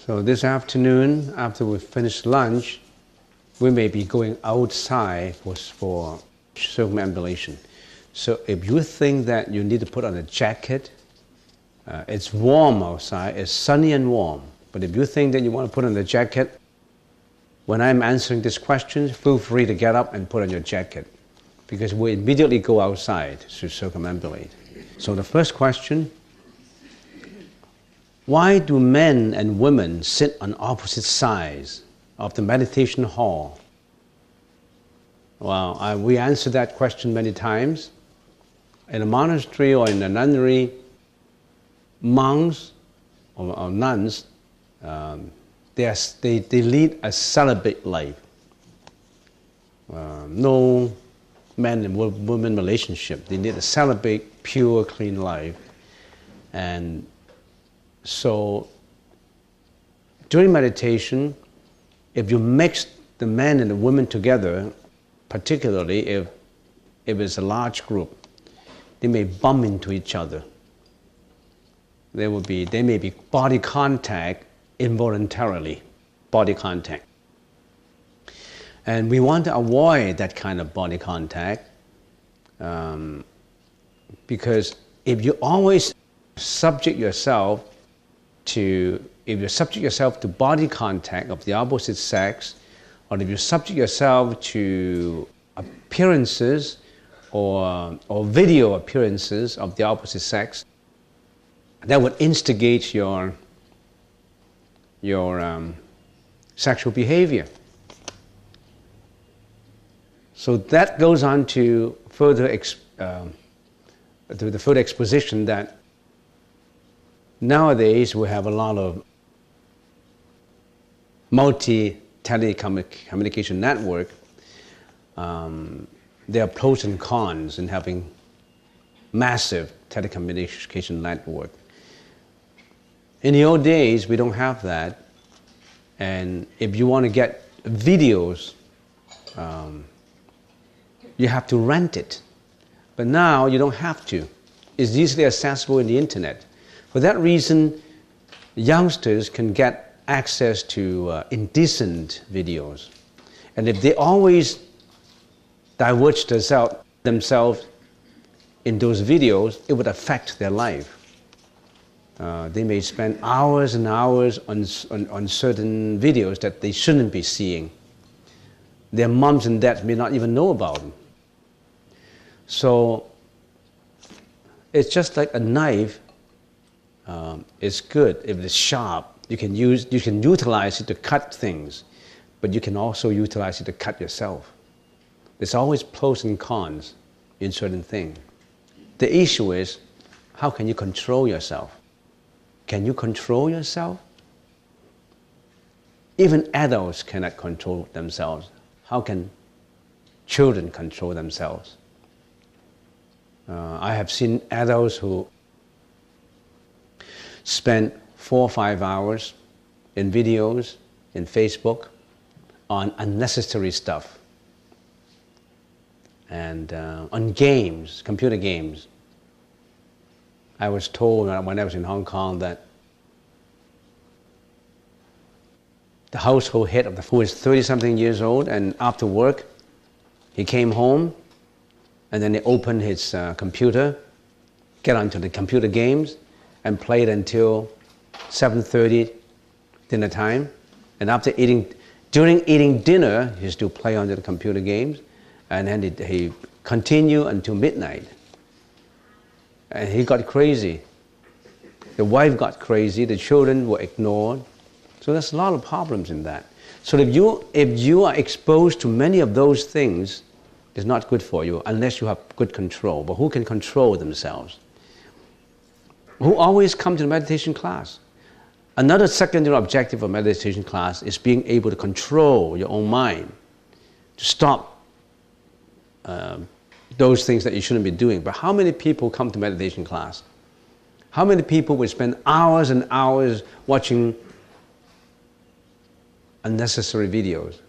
So this afternoon, after we finish lunch, we may be going outside for circumambulation. So if you think that you need to put on a jacket, it's warm outside, it's sunny and warm. But if you think that you want to put on a jacket, when I'm answering this question, feel free to get up and put on your jacket, because we immediately go outside to circumambulate. So the first question: why do men and women sit on opposite sides of the meditation hall? Well, we answered that question many times. In a monastery or in a nunnery, monks or nuns, they lead a celibate life. No man and woman relationship. They lead a celibate, pure, clean life. And so during meditation, if you mix the men and the women together, particularly if it's a large group, they may bump into each other. There may be body contact involuntarily, body contact. And we want to avoid that kind of body contact because if you always subject yourself to body contact of the opposite sex, or if you subject yourself to appearances or video appearances of the opposite sex, that would instigate your sexual behavior. So that goes on to the further exposition that nowadays we have a lot of multi-telecommunication network. There are pros and cons in having massive telecommunication network. In the old days, we don't have that. And if you want to get videos, you have to rent it. But now you don't have to. It's easily accessible in the internet. For that reason, youngsters can get access to indecent videos. And if they always divulge themselves in those videos, it would affect their life. They may spend hours and hours on certain videos that they shouldn't be seeing. Their moms and dads may not even know about them. So it's just like a knife. It's good if it's sharp. You can utilize it to cut things, but you can also utilize it to cut yourself. There's always pros and cons in certain things. The issue is, how can you control yourself? Can you control yourself? Even adults cannot control themselves. How can children control themselves? I have seen adults who spend 4 or 5 hours in videos, in Facebook, on unnecessary stuff. And on games, computer games. I was told when I was in Hong Kong that the household head who is 30-something years old, and after work, he came home, and then he opened his computer, get onto the computer games, and played until 7:30 dinner time. And during eating dinner, he still play on the computer games, and then he continued until midnight. And he got crazy. The wife got crazy. The children were ignored. So there's a lot of problems in that. So if you are exposed to many of those things, it's not good for you unless you have good control. But who can control themselves? Who always come to the meditation class? Another secondary objective of meditation class is being able to control your own mind. to stop those things that you shouldn't be doing. But how many people come to meditation class? How many people would spend hours and hours watching unnecessary videos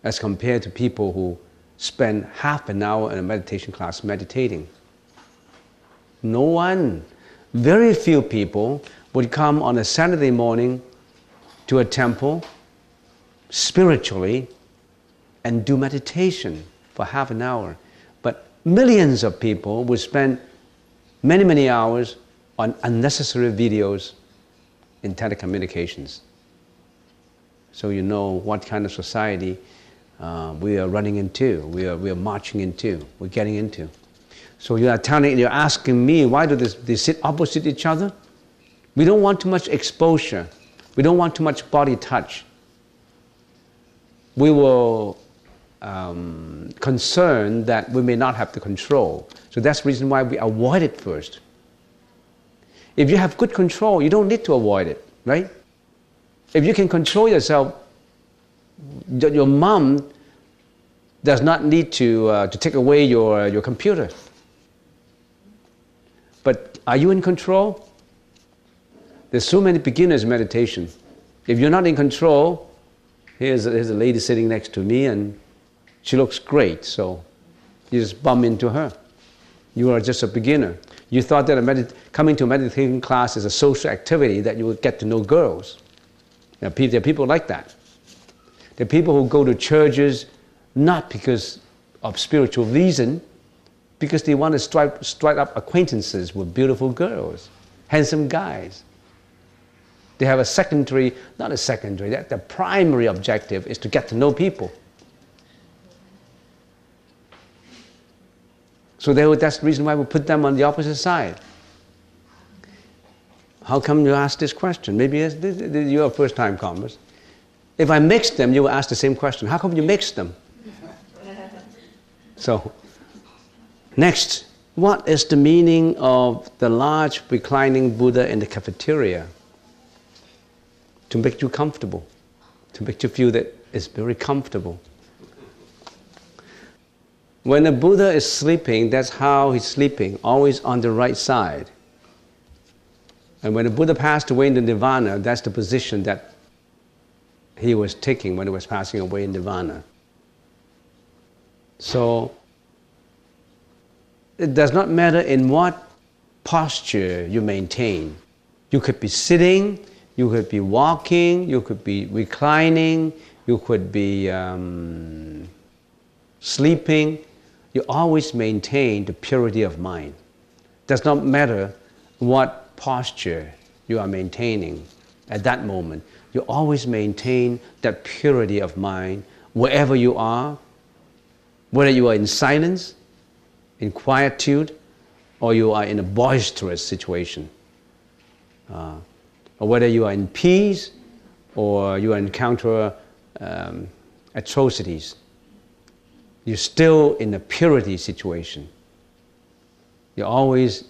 as compared to people who spend half an hour in a meditation class meditating? No one. Very few people would come on a Saturday morning to a temple spiritually and do meditation for half an hour. But millions of people would spend many, many hours on unnecessary videos in telecommunications. So you know what kind of society we are running into, we are marching into, we're getting into. So you're asking me, why do they sit opposite each other? We don't want too much exposure. We don't want too much body touch. We were concerned that we may not have the control. So that's the reason why we avoid it first. If you have good control, you don't need to avoid it, right? If you can control yourself, your mom does not need to take away your computer. But are you in control? There's so many beginners in meditation. If you're not in control, here's a lady sitting next to me and she looks great, so you just bump into her. You are just a beginner. You thought that coming to a meditation class is a social activity that you would get to know girls. There are people like that. There are people who go to churches not because of spiritual reason, because they want to strike up acquaintances with beautiful girls, handsome guys. They have the primary objective is to get to know people. So that's the reason why we put them on the opposite side. How come you ask this question? Maybe you're a first-time comers. If I mix them, you will ask the same question. How come you mix them? So, next, what is the meaning of the large reclining Buddha in the cafeteria? To make you comfortable, to make you feel that it's very comfortable. When a Buddha is sleeping, that's how he's sleeping, always on the right side. And when the Buddha passed away in the Nirvana, that's the position that he was taking when he was passing away in Nirvana. So, it does not matter in what posture you maintain. You could be sitting, you could be walking, you could be reclining, you could be sleeping. You always maintain the purity of mind. It does not matter what posture you are maintaining at that moment. You always maintain that purity of mind wherever you are, whether you are in silence, in quietude, or you are in a boisterous situation. Or whether you are in peace or you encounter atrocities. You're still in a purity situation. You're always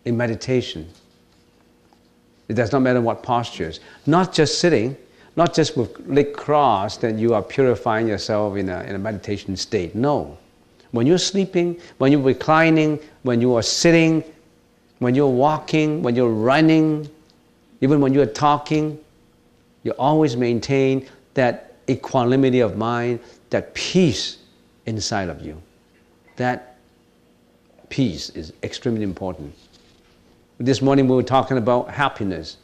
in meditation. It does not matter what postures. Not just sitting, not just with legs crossed that you are purifying yourself in a meditation state. No. When you're sleeping, when you're reclining, when you are sitting, when you're walking, when you're running, even when you're talking, you always maintain that equanimity of mind, that peace inside of you. That peace is extremely important. This morning we were talking about happiness.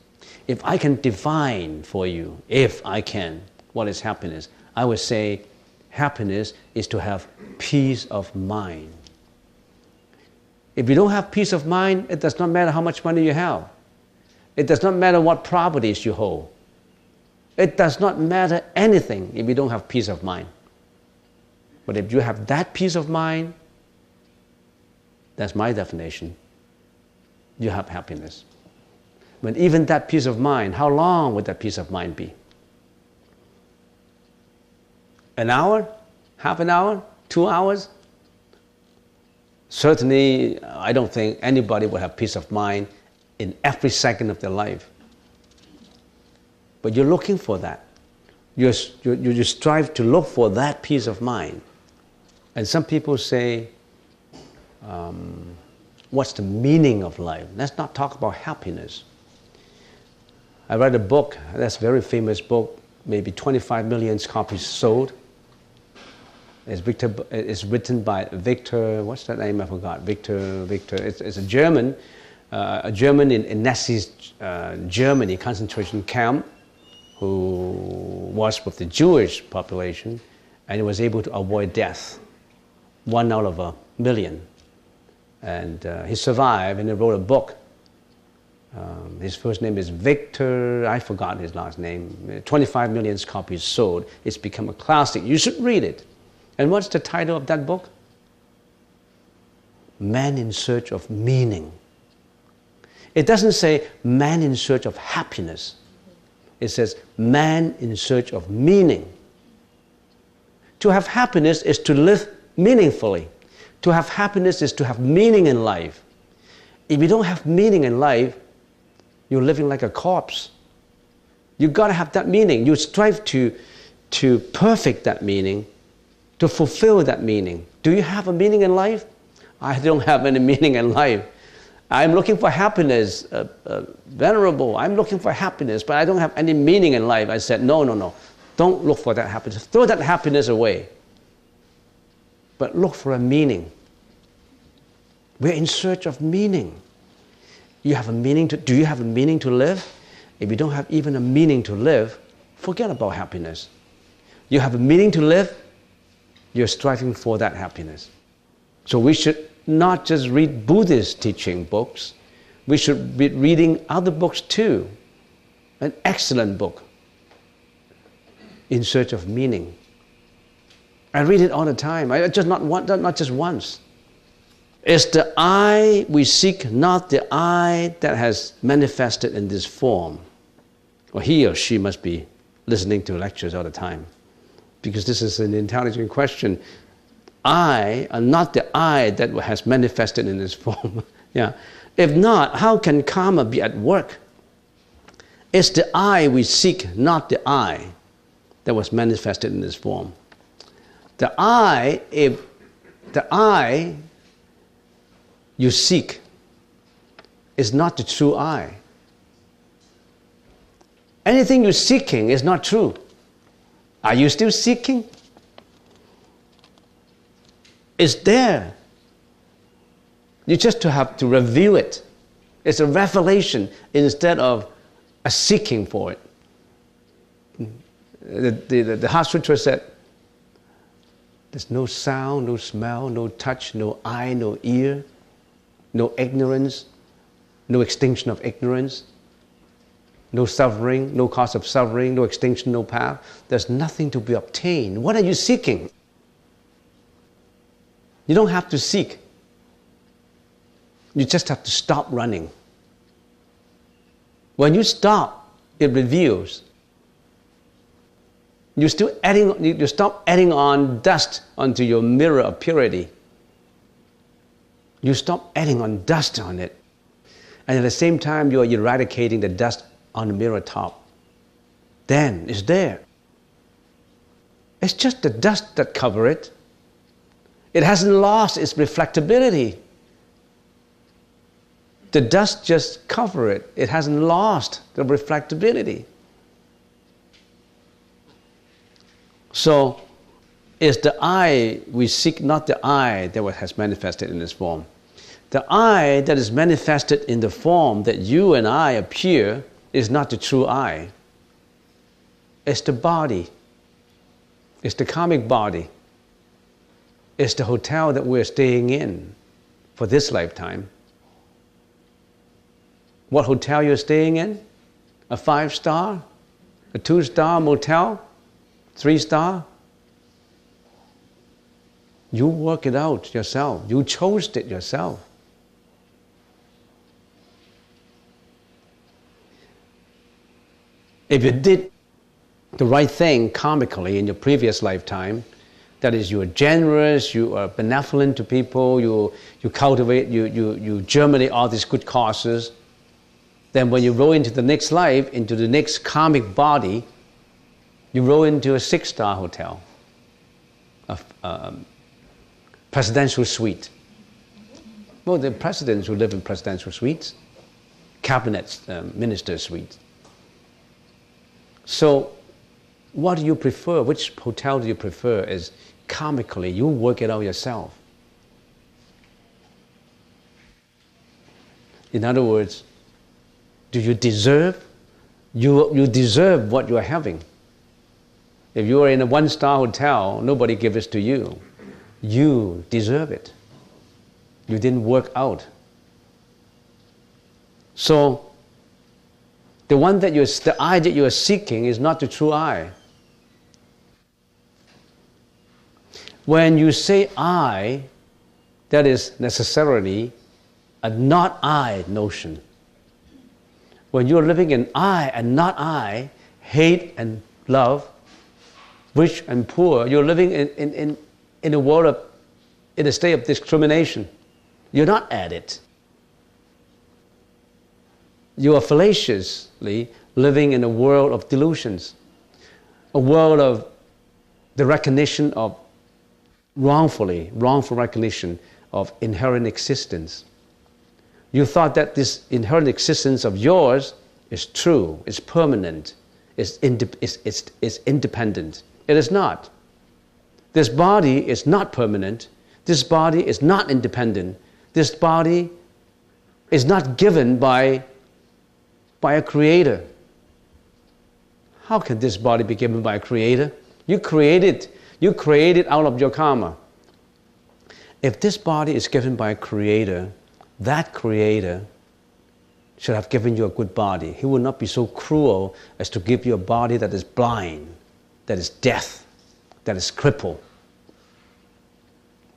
If I can define for you, if I can, what is happiness, I would say happiness is to have peace of mind. If you don't have peace of mind, it does not matter how much money you have. It does not matter what properties you hold. It does not matter anything if you don't have peace of mind. But if you have that peace of mind, that's my definition, you have happiness. But even that peace of mind, how long would that peace of mind be? An hour? Half an hour? 2 hours? Certainly, I don't think anybody would have peace of mind in every second of their life. But you're looking for that. You strive to look for that peace of mind. And some people say, what's the meaning of life? Let's not talk about happiness. I read a book, that's a very famous book, maybe 25 million copies sold. It's written by Victor, what's that name? I forgot. Victor. It's a German in Nazi Germany concentration camp who was with the Jewish population, and he was able to avoid death, 1 out of 1,000,000. And he survived, and he wrote a book. His first name is Victor, I forgot his last name. 25 million copies sold. It's become a classic. You should read it. And what's the title of that book? Man in Search of Meaning. It doesn't say man in search of happiness. It says man in search of meaning. To have happiness is to live meaningfully. To have happiness is to have meaning in life. If you don't have meaning in life, you're living like a corpse. You've got to have that meaning. You strive to perfect that meaning, to fulfill that meaning. Do you have a meaning in life? I don't have any meaning in life. I'm looking for happiness, Venerable. I'm looking for happiness, but I don't have any meaning in life. I said, no. Don't look for that happiness. Throw that happiness away. But look for a meaning. We're in search of meaning. You have a meaning to, do you have a meaning to live? If you don't have even a meaning to live, forget about happiness. You have a meaning to live, you're striving for that happiness. So we should not just read Buddhist teaching books, we should be reading other books too. An excellent book, In Search of Meaning. I read it all the time. Not just once. It's the I we seek, not the I that has manifested in this form. Or he or she must be listening to lectures all the time, because this is an intelligent question. I are not the I that has manifested in this form. Yeah. If not, how can karma be at work? It's the I we seek, not the I that was manifested in this form. The I, if the I you seek is not the true I. Anything you're seeking is not true. Are you still seeking? It's there. You just have to reveal it. It's a revelation instead of a seeking for it. The Heart Sutra said, there's no sound, no smell, no touch, no eye, no ear, no ignorance, no extinction of ignorance, no suffering, no cause of suffering, no extinction, no path. There's nothing to be obtained. What are you seeking? You don't have to seek. You just have to stop running. When you stop, it reveals. You stop adding on dust onto your mirror of purity. You stop adding on dust on it. And at the same time, you're eradicating the dust on the mirror top. Then it's there. It's just the dust that covers it. It hasn't lost its reflectability. The dust just covers it. It hasn't lost the reflectability. So it's the I we seek, not the I that has manifested in this form. The I that is manifested in the form that you and I appear is not the true I. It's the body. It's the karmic body. It's the hotel that we're staying in for this lifetime. What hotel you're staying in? A 5-star? A 2-star motel? 3-star? You work it out yourself. You chose it yourself. If you did the right thing karmically in your previous lifetime, that is, you are generous, you are benevolent to people, you cultivate, you germinate all these good causes, then when you roll into the next life, into the next karmic body, You roll into a 6-star hotel, a presidential suite. Well, the presidents who live in presidential suites, cabinet minister suites. So, what do you prefer? Which hotel do you prefer? Is karmically, you work it out yourself. In other words, do you deserve? You deserve what you are having. If you are in a 1-star hotel, nobody gives it to you. You deserve it. You didn't work out. So, the I that you are seeking is not the true I. When you say I, that is necessarily a not I notion. When you're living in I and not I, hate and love, rich and poor, you're living in a world of, in a state of discrimination. You're not at it. You are fallaciously living in a world of delusions, a world of the recognition of wrongful recognition of inherent existence. You thought that this inherent existence of yours is true, is permanent, is independent. It is not. This body is not permanent. This body is not independent. This body is not given by a creator. How can this body be given by a creator? You create it out of your karma. If this body is given by a creator, that creator should have given you a good body. He will not be so cruel as to give you a body that is blind, that is deaf, that is crippled.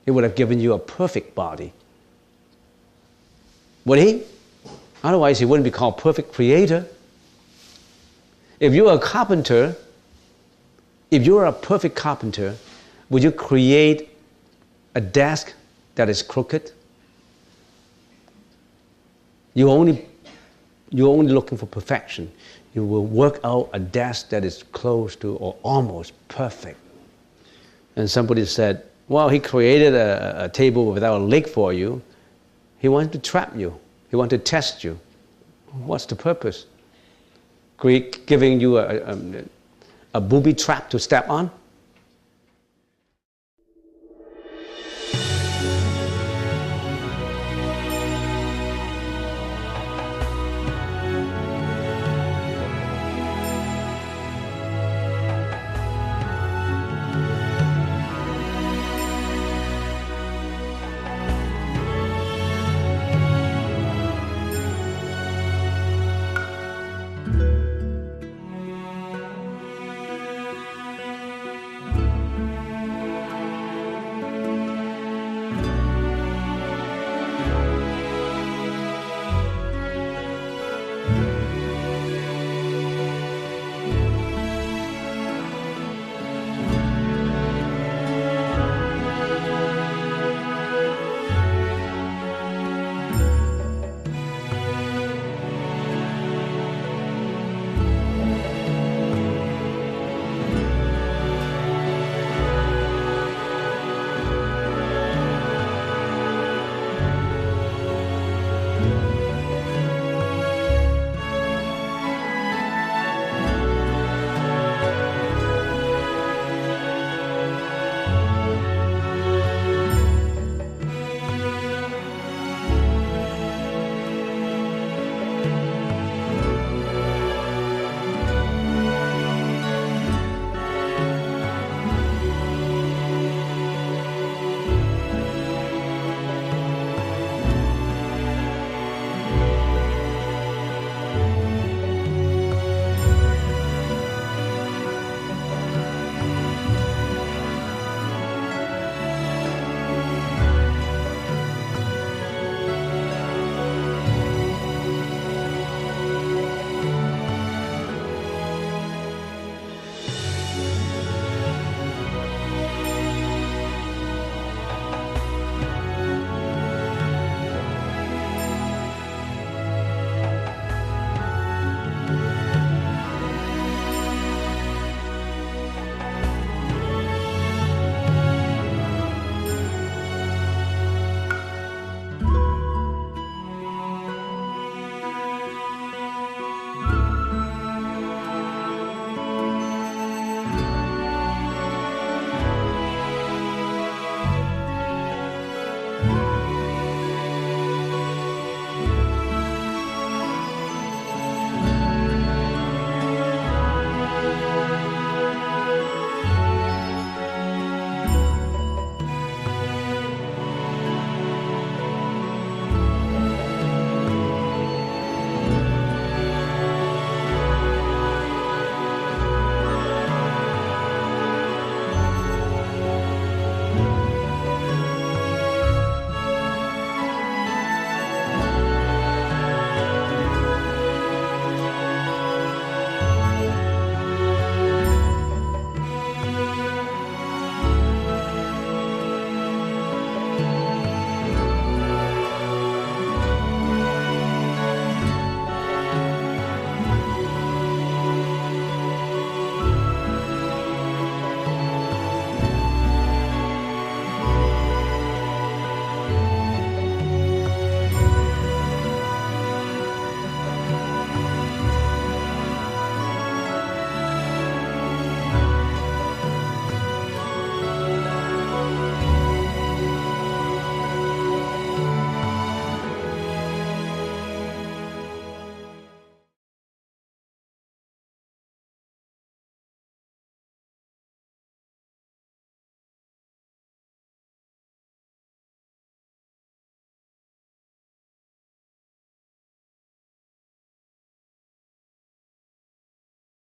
He would have given you a perfect body. Would he? Otherwise, he wouldn't be called perfect creator. If you are a carpenter, if you are a perfect carpenter, would you create a desk that is crooked? You're only looking for perfection. You will work out a desk that is close to or almost perfect. And somebody said, well, he created a table without a leg for you. He wanted to trap you. He wanted to test you. What's the purpose? Giving you a booby trap to step on?